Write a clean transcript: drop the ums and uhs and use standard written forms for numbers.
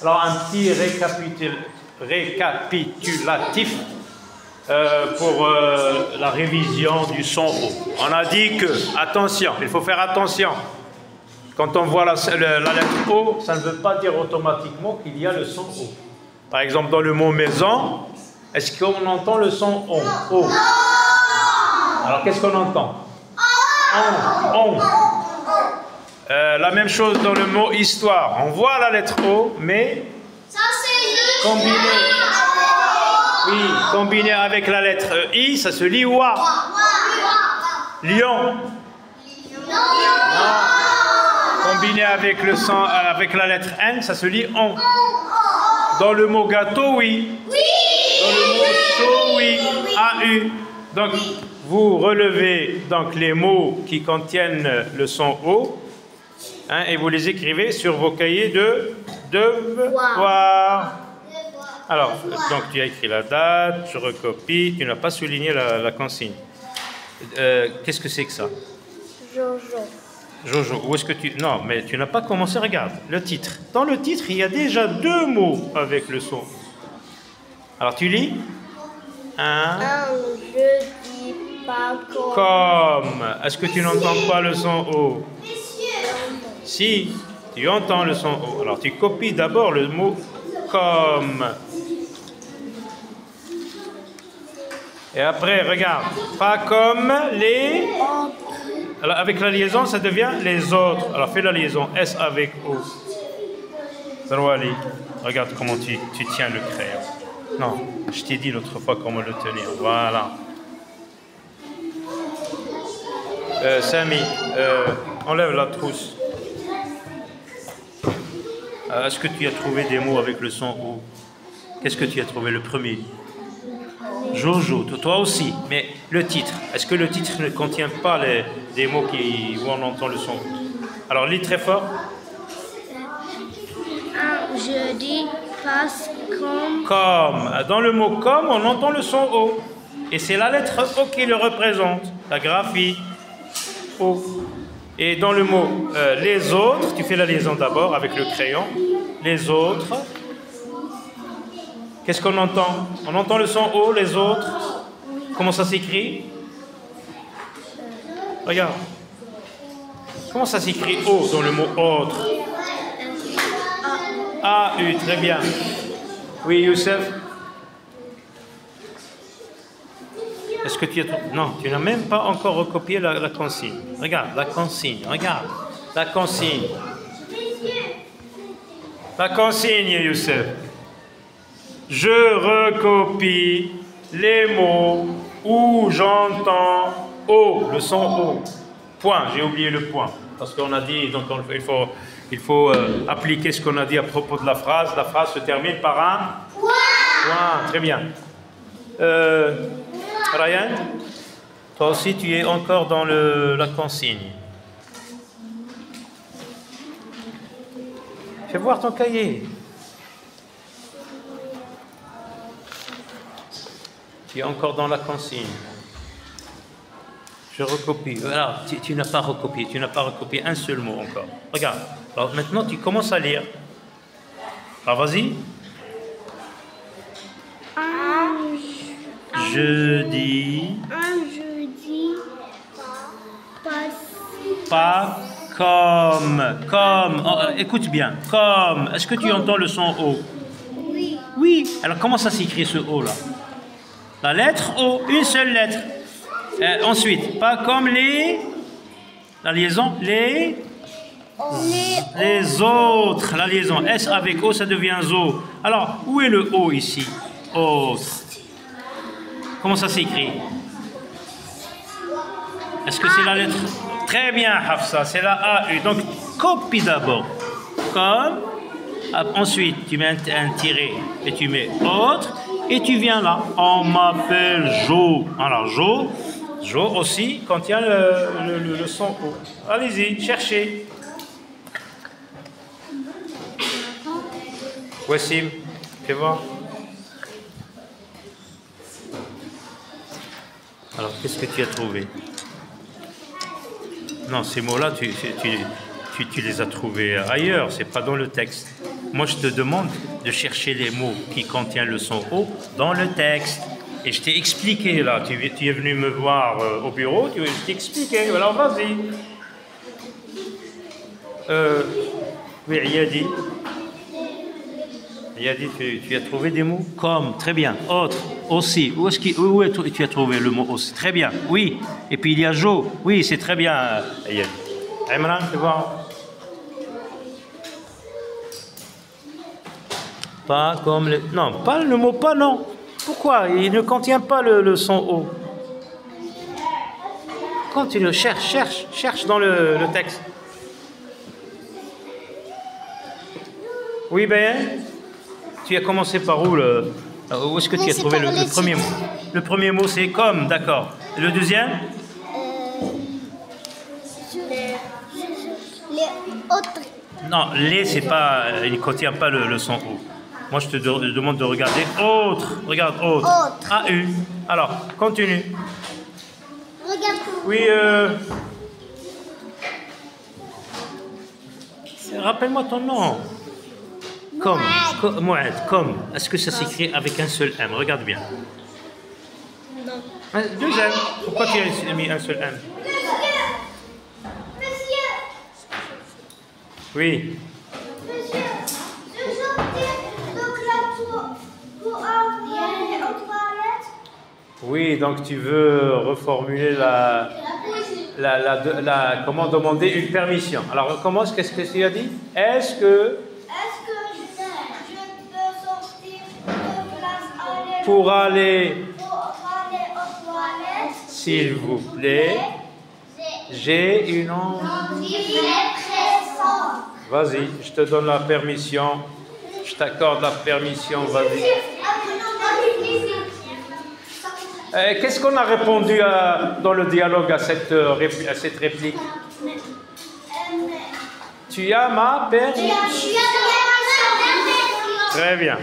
Alors, un petit récapitulatif pour la révision du son O. On a dit que, attention, il faut faire attention. Quand on voit la lettre O, ça ne veut pas dire automatiquement qu'il y a le son O. Par exemple, dans le mot maison, est-ce qu'on entend le son O? Alors, qu'est-ce qu'on entend? On. La même chose dans le mot histoire. On voit la lettre O, mais combiné avec la lettre I, ça se lit Wa. Lion. Non. Combiné avec avec la lettre N, ça se lit On. Dans le mot gâteau, oui. Dans le mot chaud, oui. AU. Donc, vous relevez donc les mots qui contiennent le son O, hein, et vous les écrivez sur vos cahiers de devoirs. Alors, donc tu as écrit la date, je recopie, tu n'as pas souligné la consigne. Qu'est-ce que c'est que ça? Jojo, où est-ce que tu... Non, mais tu n'as pas commencé, regarde, le titre. Dans le titre, il y a déjà 2 mots avec le son. Alors, tu lis? Je dis pas comme. Est-ce que tu n'entends pas le son O? Si, tu entends le son O. Alors, tu copies d'abord le mot comme. Et après, regarde, pas comme les... Alors, avec la liaison, ça devient les autres. Alors, fais la liaison, S avec O. Zarwali, regarde comment tu tiens le crayon. Non, je t'ai dit l'autre fois comment le tenir. Voilà. Samy, enlève la trousse. Est-ce que tu as trouvé des mots avec le son O? Qu'est-ce que tu as trouvé le premier? Jojo, toi aussi. Mais le titre, est-ce que le titre ne contient pas des mots où on entend le son? Alors, lis très fort. Je dis passe comme. Comme. Dans le mot comme, on entend le son O. Et c'est la lettre O qui le représente. La graphie O. Et dans le mot les autres, tu fais la liaison d'abord avec le crayon. Les autres. Qu'est-ce qu'on entend? On entend le son O, les autres. Comment ça s'écrit? Regarde. Comment ça s'écrit O dans le mot autre? A-U, très bien. Oui, Youssef? Est-ce que tu as... Non, tu n'as même pas encore recopié la consigne. Regarde, la consigne, regarde. La consigne. La consigne, Youssef. Je recopie les mots où j'entends O, le son O. Point, j'ai oublié le point. Parce qu'on a dit, donc il faut appliquer ce qu'on a dit à propos de la phrase. La phrase se termine par un point. Très bien. Ryan, toi aussi tu es encore dans la consigne. Fais voir ton cahier. Tu es encore dans la consigne. Je recopie. Alors, tu n'as pas recopié. Tu n'as pas recopié un seul mot encore. Regarde. Alors maintenant, tu commences à lire. Alors, vas-y. Jeudi. Pas comme. Comme. Oh, écoute bien. Comme. Est-ce que tu entends le son O? Oui. Oui. Alors, comment ça s'écrit ce O là? La lettre O. Une seule lettre. Ensuite, pas comme la liaison, les autres, la liaison, S avec O, ça devient ZO. Alors, où est le O ici? Autre. Comment ça s'écrit? Est-ce que c'est la lettre? Très bien, Hafsa, c'est la AU. Donc, copie d'abord. Comme, ensuite, tu mets un tiret et tu mets autre, et tu viens là. On m'appelle Jo. Alors, Jo aussi contient le son O. Allez-y, cherchez. Wassim, fais voir. Alors, qu'est-ce que tu as trouvé? Non, ces mots-là, tu les as trouvés ailleurs, c'est pas dans le texte. Moi, je te demande de chercher les mots qui contiennent le son O dans le texte. Et je t'ai expliqué, là. Tu es venu me voir au bureau, je t'ai expliqué. Alors, vas-y. Oui, Yadi. Yadi, tu as trouvé des mots? Comme, très bien. Autre, aussi. Où tu as trouvé le mot aussi? Très bien, oui. Et puis il y a Jo. Oui, c'est très bien, Yadi. Imran, tu vois? Pas comme le... Non, pas le mot pas, non. Pourquoi? Il ne contient pas le son O. Continue, cherche dans le texte. Oui, ben, tu as commencé par où où est-ce que tu as trouvé le premier mot? Le premier mot, c'est comme, d'accord. Et le deuxième? Les autres. Non, les, c'est pas, il ne contient pas le son O. Moi, je te demande de regarder autre. Regarde autre. Autre. A-U. Alors, continue. Regarde. Oui, rappelle-moi ton nom. Comme. Mouad, comme. Est-ce que ça s'écrit avec un seul M? Regarde bien. Non. Deux M. Pourquoi tu as mis un seul M? Monsieur. Oui. Monsieur. Donc là, pour aller aux toilettes. Oui, donc tu veux reformuler comment demander une permission. Alors, qu'est-ce que tu as dit? Est-ce que je peux sortir de classe pour aller, aux toilettes, s'il vous plaît, j'ai une envie. Vas-y, je te donne la permission. Je t'accorde la permission, vas-y. Qu'est-ce qu'on a répondu dans le dialogue à cette réplique? Tu as ma permission. Très bien.